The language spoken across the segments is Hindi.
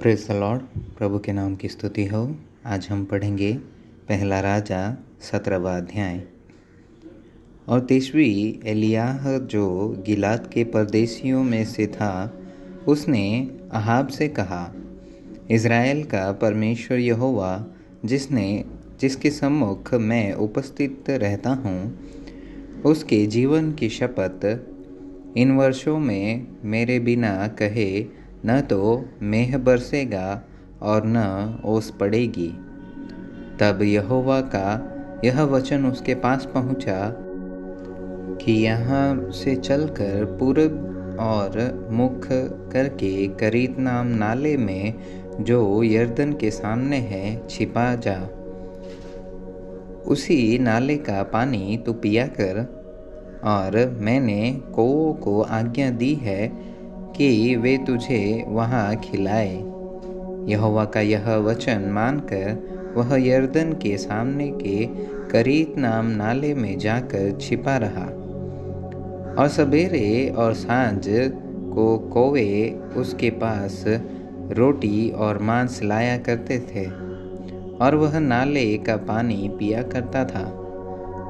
Praise the Lord. प्रभु के नाम की स्तुति हो। आज हम पढ़ेंगे पहला राजा 17वां अध्याय। और तिशबी एलियाह जो गिलाद के परदेशियों में से था, उसने अहाब से कहा, इज़राइल का परमेश्वर यहोवा जिसके सम्मुख मैं उपस्थित रहता हूँ, उसके जीवन की शपथ, इन वर्षों में मेरे बिना कहे न तो मेह बरसेगा और न ओस पड़ेगी। तब यहोवा का यह वचन उसके पास पहुंचा कि यहाँ से चलकर पूरब और मुख करके करीत नाम नाले में जो यरदन के सामने है छिपा जा। उसी नाले का पानी तू पिया कर। और मैंने कौओं को आज्ञा दी है कि वे तुझे वहाँ खिलाए। यहोवा का यह वचन मानकर वह यरदन के सामने के करीत नाम नाले में जाकर छिपा रहा। और सवेरे और सांझ को कौवे उसके पास रोटी और मांस लाया करते थे, और वह नाले का पानी पिया करता था।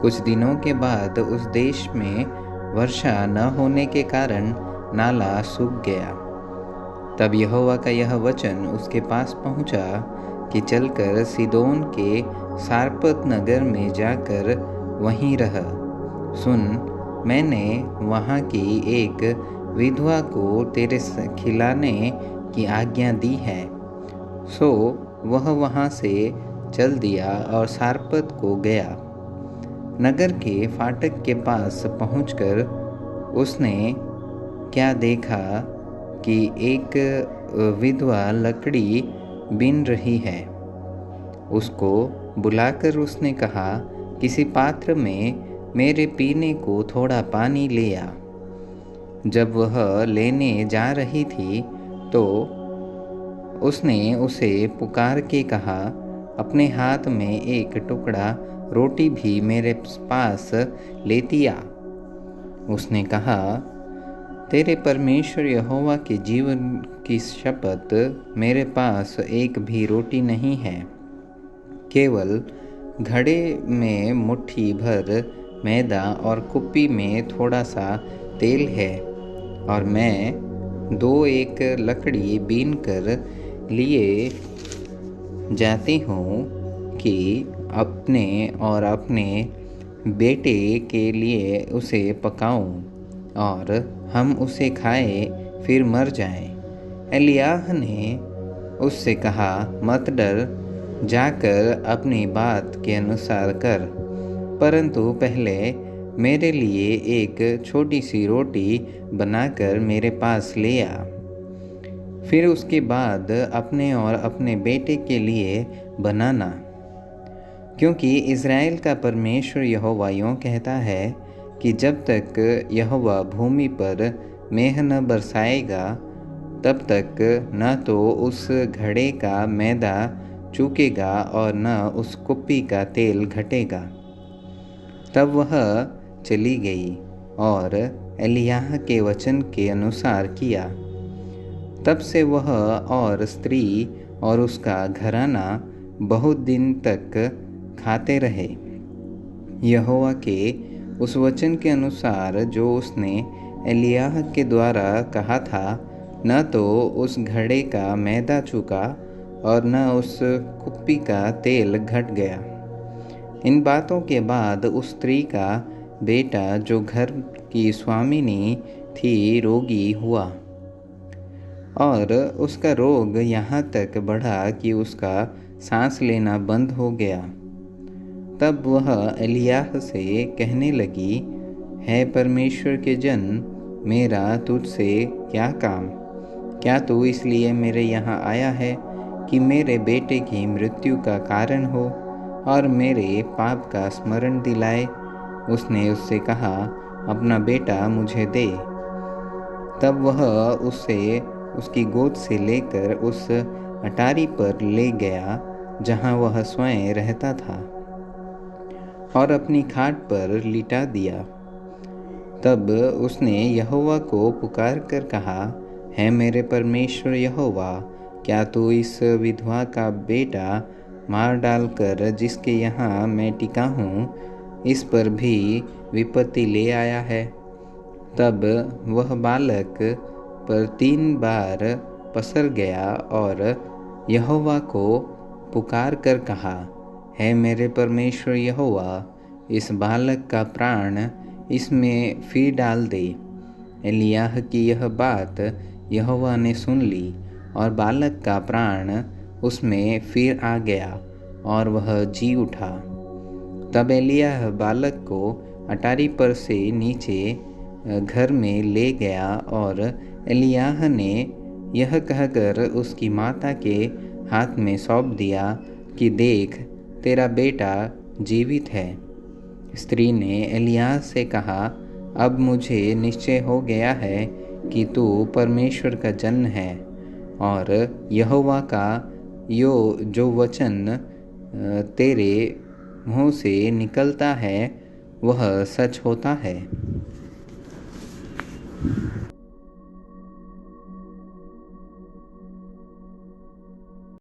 कुछ दिनों के बाद उस देश में वर्षा न होने के कारण नाला सूख गया। तब यहोवा का यह वचन उसके पास पहुंचा कि चलकर सीदोन के सारपत नगर में जाकर वहीं रह। सुन, मैंने वहाँ की एक विधवा को तेरे खिलाने की आज्ञा दी है। सो वह वहाँ से चल दिया और सारपत को गया। नगर के फाटक के पास पहुंचकर उसने क्या देखा कि एक विधवा लकड़ी बीन रही है। उसको बुलाकर उसने कहा, किसी पात्र में मेरे पीने को थोड़ा पानी ले आ। जब वह लेने जा रही थी तो उसने उसे पुकार के कहा, अपने हाथ में एक टुकड़ा रोटी भी मेरे पास लेती आ। उसने कहा, तेरे परमेश्वर यहोवा के जीवन की शपथ, मेरे पास एक भी रोटी नहीं है, केवल घड़े में मुट्ठी भर मैदा और कुप्पी में थोड़ा सा तेल है। और मैं 2 लकड़ी बीन कर लिए जाती हूँ कि अपने और अपने बेटे के लिए उसे पकाऊं और हम उसे खाए फिर मर जाएं। एलियाह ने उससे कहा, मत डर, जाकर अपनी बात के अनुसार कर, परंतु पहले मेरे लिए एक छोटी सी रोटी बनाकर मेरे पास ले आ। फिर उसके बाद अपने और अपने बेटे के लिए बनाना, क्योंकि इज़राइल का परमेश्वर यहोवा यूँ कहता है कि जब तक यहोवा भूमि पर मेह न बरसाएगा, तब तक न तो उस घड़े का मैदा चूकेगा और न उस कुप्पी का तेल घटेगा। तब वह चली गई और एलियाह के वचन के अनुसार किया। तब से वह और स्त्री और उसका घराना बहुत दिन तक खाते रहे, यहोवा के उस वचन के अनुसार जो उसने एलियाह के द्वारा कहा था। न तो उस घड़े का मैदा चूका और न उस कुप्पी का तेल घट गया। इन बातों के बाद उस स्त्री का बेटा जो घर की स्वामिनी थी रोगी हुआ, और उसका रोग यहाँ तक बढ़ा कि उसका सांस लेना बंद हो गया। तब वह एलियाह से कहने लगी, है परमेश्वर के जन, मेरा तुझसे क्या काम? क्या तू इसलिए मेरे यहाँ आया है कि मेरे बेटे की मृत्यु का कारण हो और मेरे पाप का स्मरण दिलाए? उसने उससे कहा, अपना बेटा मुझे दे। तब वह उसे उसकी गोद से लेकर उस अटारी पर ले गया जहाँ वह स्वयं रहता था, और अपनी खाट पर लिटा दिया। तब उसने यहोवा को पुकार कर कहा, है मेरे परमेश्वर यहोवा, क्या तू इस विधवा का बेटा मार डालकर जिसके यहाँ मैं टिका हूँ इस पर भी विपत्ति ले आया है? तब वह बालक पर 3 बार पसर गया और यहोवा को पुकार कर कहा, हे मेरे परमेश्वर यहोवा, इस बालक का प्राण इसमें फिर डाल दे। एलिय्याह की यह बात यहोवा ने सुन ली और बालक का प्राण उसमें फिर आ गया और वह जी उठा। तब एलिय्याह बालक को अटारी पर से नीचे घर में ले गया और एलिय्याह ने यह कहकर उसकी माता के हाथ में सौंप दिया कि देख, तेरा बेटा जीवित है। स्त्री ने एलिय्याह से कहा, अब मुझे निश्चय हो गया है कि तू परमेश्वर का जन है और यहोवा का जो वचन तेरे मुँह से निकलता है वह सच होता है।